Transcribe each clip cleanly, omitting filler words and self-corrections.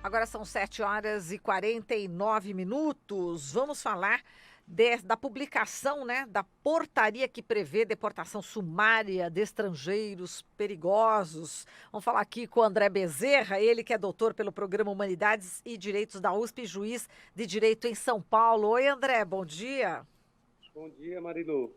Agora são 7h49. Vamos falar da publicação, né, da portaria que prevê deportação sumária de estrangeiros perigosos. Vamos falar aqui com o André Bezerra, ele que é doutor pelo Programa Humanidades e Direitos da USP e juiz de Direito em São Paulo. Oi, André, bom dia. Bom dia, Marilu.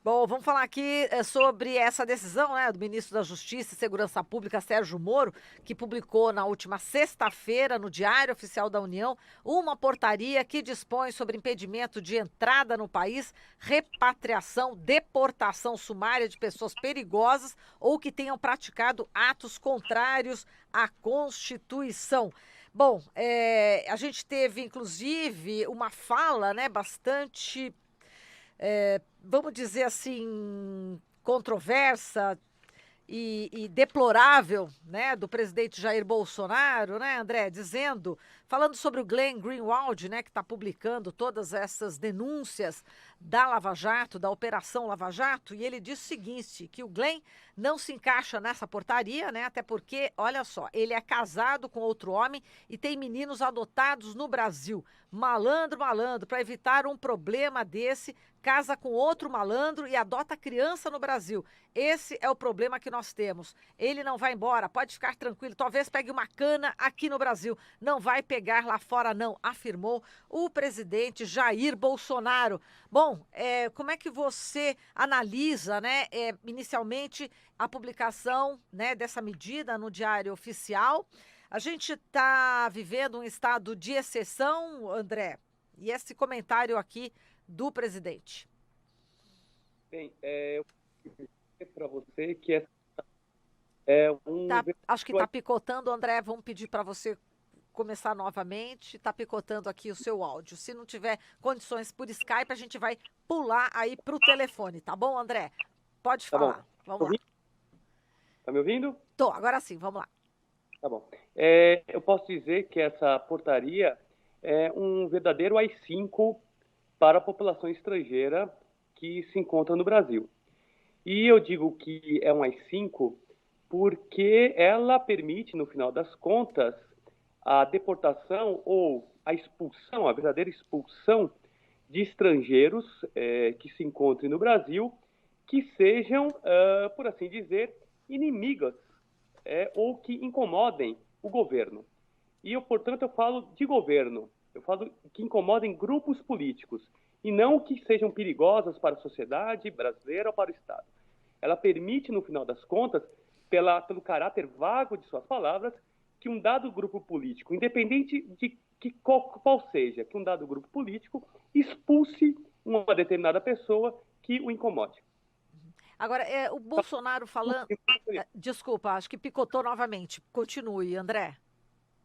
Bom, vamos falar aqui sobre essa decisão, né, do ministro da Justiça e Segurança Pública, Sérgio Moro, que publicou na última sexta-feira, no Diário Oficial da União, uma portaria que dispõe sobre impedimento de entrada no país, repatriação, deportação sumária de pessoas perigosas ou que tenham praticado atos contrários à Constituição. Bom, a gente teve, inclusive, uma fala, né, bastante vamos dizer assim, controversa e deplorável, né, do presidente Jair Bolsonaro, né, André, falando sobre o Glenn Greenwald, né, que está publicando todas essas denúncias da Lava Jato, da Operação Lava Jato, e ele diz o seguinte, que o Glenn não se encaixa nessa portaria, né, até porque, olha só, ele é casado com outro homem e tem meninos adotados no Brasil. Malandro, para evitar um problema desse, casa com outro malandro e adota criança no Brasil. Esse é o problema que nós temos. Ele não vai embora, pode ficar tranquilo. Talvez pegue uma cana aqui no Brasil. Não vai pegar lá fora, não, afirmou o presidente Jair Bolsonaro. Bom, como é que você analisa, né, inicialmente a publicação, né, dessa medida no Diário Oficial? A gente está vivendo um estado de exceção, André, e esse comentário aqui do presidente. Bem, eu vou dizer para você que é um... Acho que está picotando, André, vamos pedir para você começar novamente, está picotando aqui o seu áudio. Se não tiver condições por Skype, a gente vai pular aí para o telefone, tá bom, André? Pode falar, vamos lá. Tá me ouvindo? Tô, agora sim, vamos lá. Tá bom. Eu posso dizer que essa portaria é um verdadeiro AI-5 para a população estrangeira que se encontra no Brasil. E eu digo que é um AI-5 porque ela permite, no final das contas, a deportação ou a expulsão, a verdadeira expulsão de estrangeiros que se encontrem no Brasil, que sejam, por assim dizer, inimigas ou que incomodem o governo. E eu, portanto, eu falo de governo, eu falo que incomodem grupos políticos e não que sejam perigosas para a sociedade brasileira ou para o Estado. Ela permite, no final das contas, pelo caráter vago de suas palavras, que um dado grupo político, independente de qual seja, que um dado grupo político expulse uma determinada pessoa que o incomode. Agora, o Bolsonaro falando... Desculpa, acho que picotou novamente. Continue, André.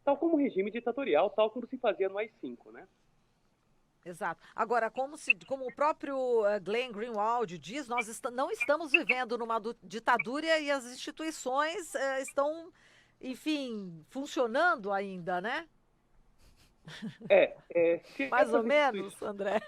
Tal como o regime ditatorial, tal como se fazia no AI-5, né? Exato. Agora, como o próprio Glenn Greenwald diz, nós não estamos vivendo numa ditadura e as instituições estão, enfim, funcionando ainda, né? Mais ou menos, André.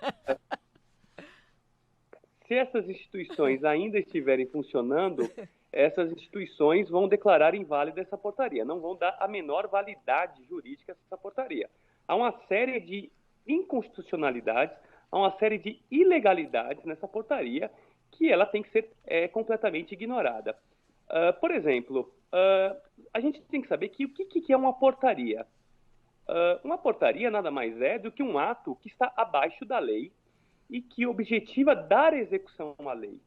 Se essas instituições ainda estiverem funcionando, essas instituições vão declarar inválida essa portaria, não vão dar a menor validade jurídica a essa portaria. Há uma série de inconstitucionalidades, há uma série de ilegalidades nessa portaria que ela tem que ser completamente ignorada. Por exemplo, a gente tem que saber que o que é uma portaria? Uma portaria nada mais é do que um ato que está abaixo da lei e que objetiva dar execução à lei.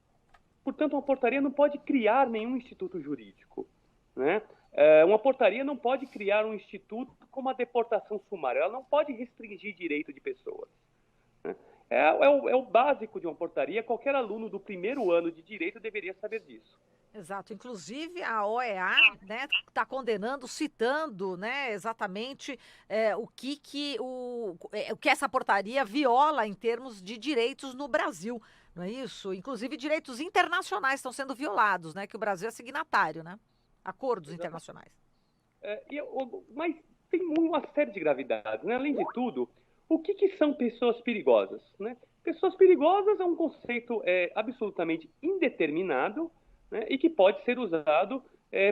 Portanto, uma portaria não pode criar nenhum instituto jurídico, né? Uma portaria não pode criar um instituto como a deportação sumária, ela não pode restringir direito de pessoas, né? É o básico de uma portaria, qualquer aluno do primeiro ano de direito deveria saber disso. Exato, inclusive a OEA, né, está condenando, citando, né, exatamente o que essa portaria viola em termos de direitos no Brasil, não é isso? Inclusive direitos internacionais estão sendo violados, né, que o Brasil é signatário, né? Acordos internacionais. Mas tem uma série de gravidades, né? Além de tudo, o que são pessoas perigosas, né? Pessoas perigosas é um conceito absolutamente indeterminado, né, e que pode ser usado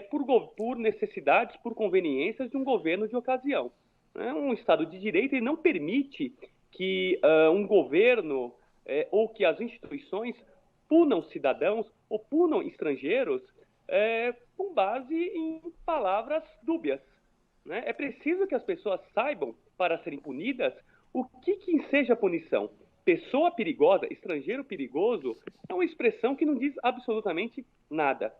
por necessidades, por conveniências de um governo de ocasião. Né? Um Estado de Direito ele não permite que um governo ou que as instituições punam cidadãos ou punam estrangeiros com base em palavras dúbias. Né? É preciso que as pessoas saibam, para serem punidas, o que seja punição. Pessoa perigosa, estrangeiro perigoso, é uma expressão que não diz absolutamente nada.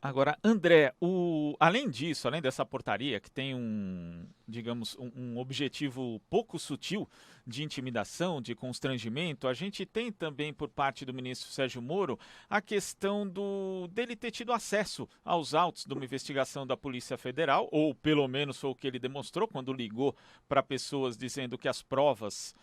Agora, André, além disso, além dessa portaria que tem um objetivo pouco sutil de intimidação, de constrangimento, a gente tem também por parte do ministro Sérgio Moro a questão dele ter tido acesso aos autos de uma investigação da Polícia Federal, ou pelo menos foi o que ele demonstrou quando ligou para pessoas dizendo que as provas,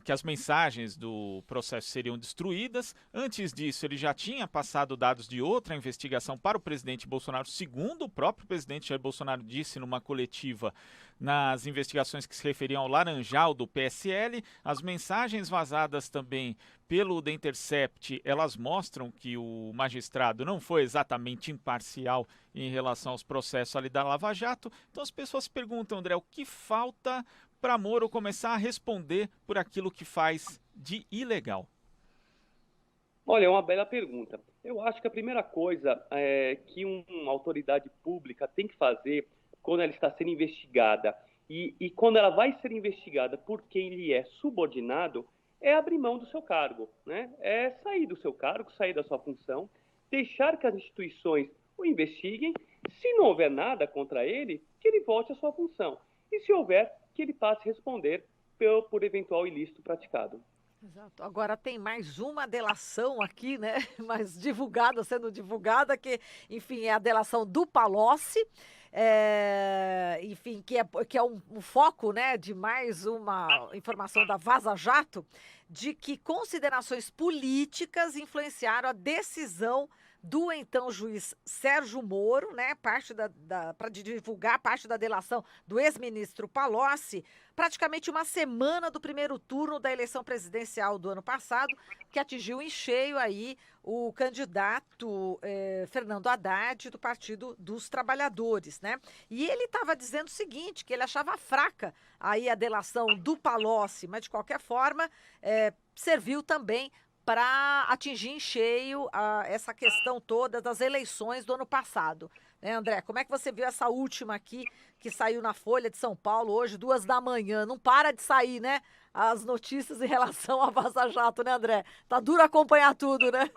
que as mensagens do processo seriam destruídas. Antes disso, ele já tinha passado dados de outra investigação para o presidente Bolsonaro, segundo o próprio presidente Jair Bolsonaro disse numa coletiva, nas investigações que se referiam ao Laranjal do PSL. As mensagens vazadas também pelo The Intercept, elas mostram que o magistrado não foi exatamente imparcial em relação aos processos ali da Lava Jato. Então as pessoas perguntam, André, o que falta para Moro começar a responder por aquilo que faz de ilegal? Olha, é uma bela pergunta. Eu acho que a primeira coisa que uma autoridade pública tem que fazer quando ela está sendo investigada e quando ela vai ser investigada por quem lhe é subordinado, é abrir mão do seu cargo, né? É sair do seu cargo, sair da sua função, deixar que as instituições o investiguem. Se não houver nada contra ele, que ele volte à sua função. E se houver, que ele passe a responder por eventual ilícito praticado. Exato. Agora tem mais uma delação aqui, né? Mais divulgada, sendo divulgada, que, enfim, é a delação do Palocci. Enfim, que é um foco, né, de mais uma informação da Vaza Jato, de que considerações políticas influenciaram a decisão do então juiz Sérgio Moro, né, para divulgar parte da delação do ex-ministro Palocci, praticamente uma semana do primeiro turno da eleição presidencial do ano passado, que atingiu em cheio aí o candidato Fernando Haddad, do Partido dos Trabalhadores, né? E ele estava dizendo o seguinte, que ele achava fraca aí a delação do Palocci, mas de qualquer forma serviu também para atingir em cheio essa questão toda das eleições do ano passado. Né, André, como é que você viu essa última aqui, que saiu na Folha de São Paulo hoje, 2 da manhã? Não para de sair, né, as notícias em relação a Vaza Jato, né, André? Tá duro acompanhar tudo, né?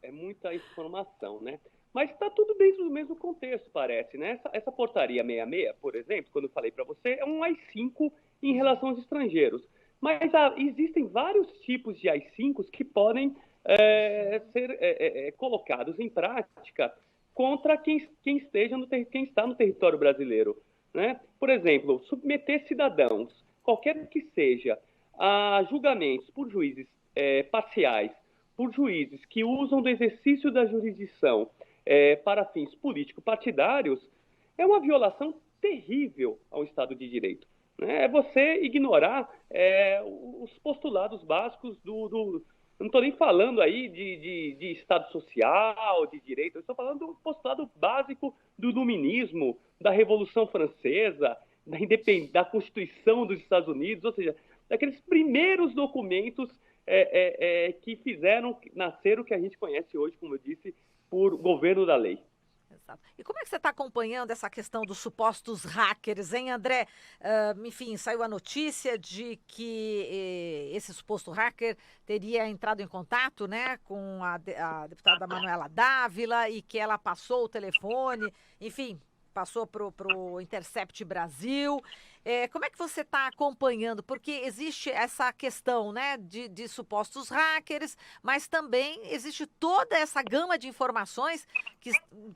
É muita informação, né? Mas está tudo dentro do mesmo contexto, parece, né? Essa portaria 66, por exemplo, quando eu falei para você, é um AI-5 em relação aos estrangeiros. Mas existem vários tipos de AI-5 que podem ser colocados em prática contra quem está no território brasileiro. Né? Por exemplo, submeter cidadãos, qualquer que seja, a julgamentos por juízes parciais, por juízes que usam do exercício da jurisdição para fins político-partidários, é uma violação terrível ao Estado de Direito. É você ignorar os postulados básicos do não estou nem falando aí de Estado social, de direito, eu estou falando do postulado básico do iluminismo, da Revolução Francesa, da Constituição dos Estados Unidos, ou seja, daqueles primeiros documentos que fizeram nascer o que a gente conhece hoje, como eu disse, por governo da lei. Exato. E como é que você está acompanhando essa questão dos supostos hackers, hein, André? Enfim, saiu a notícia de que esse suposto hacker teria entrado em contato, né, com a deputada Manuela Dávila e que ela passou o telefone, enfim, passou para o Intercept Brasil. Como é que você está acompanhando? Porque existe essa questão, né, de supostos hackers, mas também existe toda essa gama de informações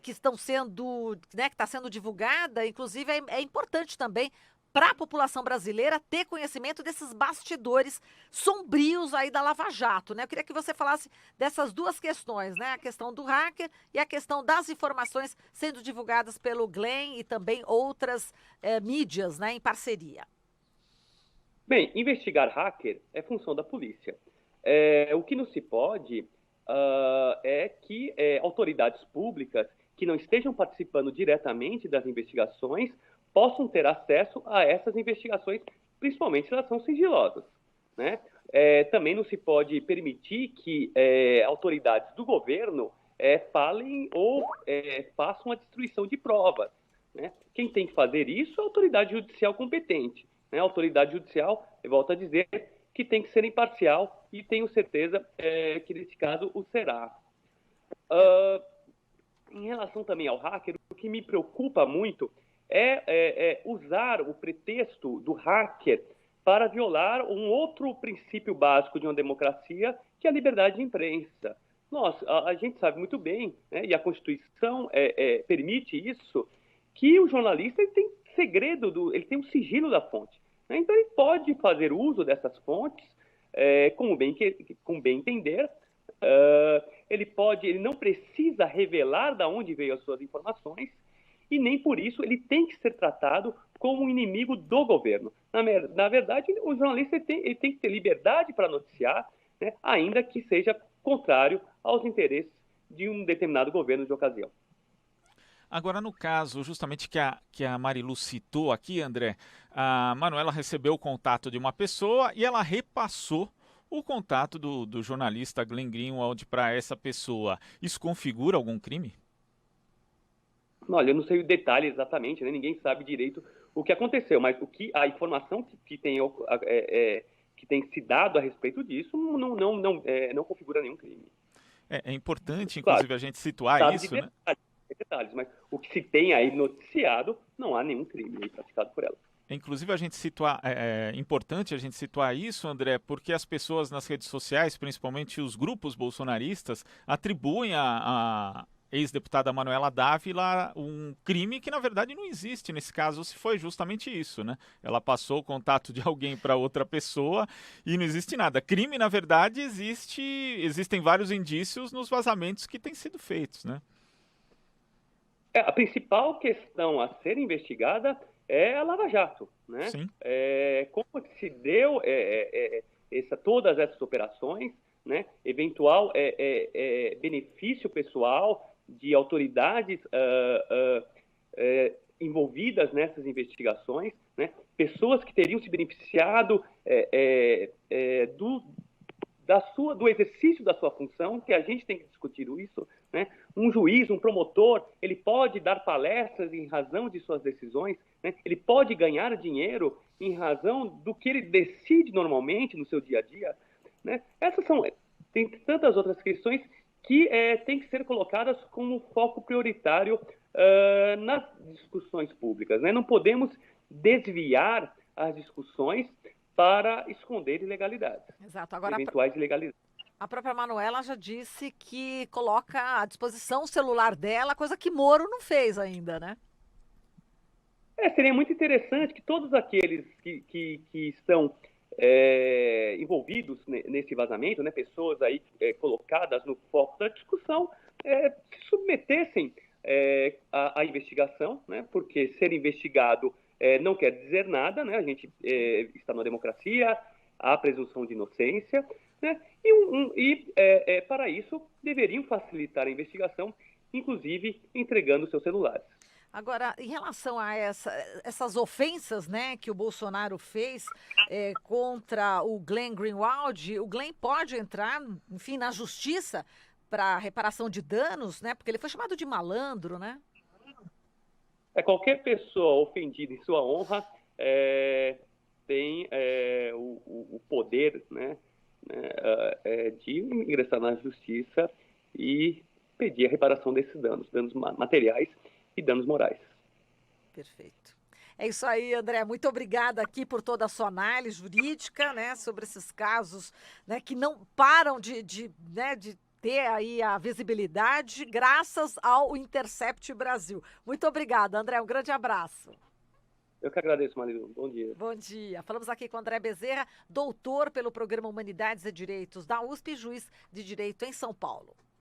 que estão sendo, né, que está sendo divulgada. Inclusive, é importante também para a população brasileira ter conhecimento desses bastidores sombrios aí da Lava Jato, né? Eu queria que você falasse dessas duas questões, né? A questão do hacker e a questão das informações sendo divulgadas pelo Glenn e também outras mídias, né, em parceria. Bem, investigar hacker é função da polícia. O que não se pode é que autoridades públicas que não estejam participando diretamente das investigações possam ter acesso a essas investigações, principalmente se elas são sigilosas, né? Também não se pode permitir que autoridades do governo falem ou façam a destruição de provas, né? Quem tem que fazer isso é a autoridade judicial competente, né? A autoridade judicial, eu volto a dizer, que tem que ser imparcial e tenho certeza que nesse caso o será. Em relação também ao hacker, o que me preocupa muito é usar o pretexto do hacker para violar um outro princípio básico de uma democracia, que é a liberdade de imprensa. A gente sabe muito bem, né, e a Constituição permite isso, que o jornalista ele tem segredo, ele tem o sigilo da fonte, né? Então ele pode fazer uso dessas fontes com bem entender. Ele não precisa revelar de onde veio as suas informações e nem por isso ele tem que ser tratado como um inimigo do governo. Na verdade, o jornalista ele tem que ter liberdade para noticiar, né, ainda que seja contrário aos interesses de um determinado governo de ocasião. Agora, no caso justamente que a Marilu citou aqui, André, a Manuela recebeu o contato de uma pessoa e ela repassou o contato do jornalista Glenn Greenwald para essa pessoa. Isso configura algum crime? Olha, eu não sei o detalhe exatamente, né? Ninguém sabe direito o que aconteceu, mas a informação que tem se dado a respeito disso não configura nenhum crime. É importante, inclusive, a gente situar isso, né? Detalhes, mas o que se tem aí noticiado, não há nenhum crime praticado por ela. Inclusive, é importante a gente situar isso, André, porque as pessoas nas redes sociais, principalmente os grupos bolsonaristas, atribuem a ex-deputada Manuela Dávila um crime que, na verdade, não existe. Nesse caso, se foi justamente isso, né? Ela passou o contato de alguém para outra pessoa e não existe nada. Crime, na verdade, existem vários indícios nos vazamentos que têm sido feitos, né? A principal questão a ser investigada é a Lava Jato, né? Sim. Como que se deu todas essas operações, né? Eventual benefício pessoal de autoridades envolvidas nessas investigações, né? Pessoas que teriam se beneficiado do exercício da sua função, que a gente tem que discutir isso, né? Um juiz, um promotor, ele pode dar palestras em razão de suas decisões, né? Ele pode ganhar dinheiro em razão do que ele decide normalmente no seu dia a dia, né? Tem tantas outras questões que têm que ser colocadas como foco prioritário nas discussões públicas, né? Não podemos desviar as discussões para esconder ilegalidades. Exato. Agora, eventuais ilegalidades. A própria Manuela já disse que coloca à disposição o celular dela, coisa que Moro não fez ainda, né? Seria muito interessante que todos aqueles que estão envolvidos nesse vazamento, né, pessoas aí colocadas no foco da discussão, se submetessem à investigação, né, porque ser investigado não quer dizer nada, né, a gente está numa democracia, há presunção de inocência, né, e para isso deveriam facilitar a investigação, inclusive entregando seus celulares. Agora, em relação a essas ofensas, né, que o Bolsonaro fez contra o Glenn Greenwald, o Glenn pode entrar, enfim, na justiça para reparação de danos, né? Porque ele foi chamado de malandro, né? Qualquer pessoa ofendida em sua honra tem o poder, né, de ingressar na justiça e pedir a reparação desses danos materiais e danos morais. Perfeito. É isso aí, André. Muito obrigada aqui por toda a sua análise jurídica, né, sobre esses casos, né, que não param de ter aí a visibilidade graças ao Intercept Brasil. Muito obrigada, André. Um grande abraço. Eu que agradeço, Marilu. Bom dia. Bom dia. Falamos aqui com André Bezerra, doutor pelo Programa Humanidades e Direitos da USP e juiz de Direito em São Paulo.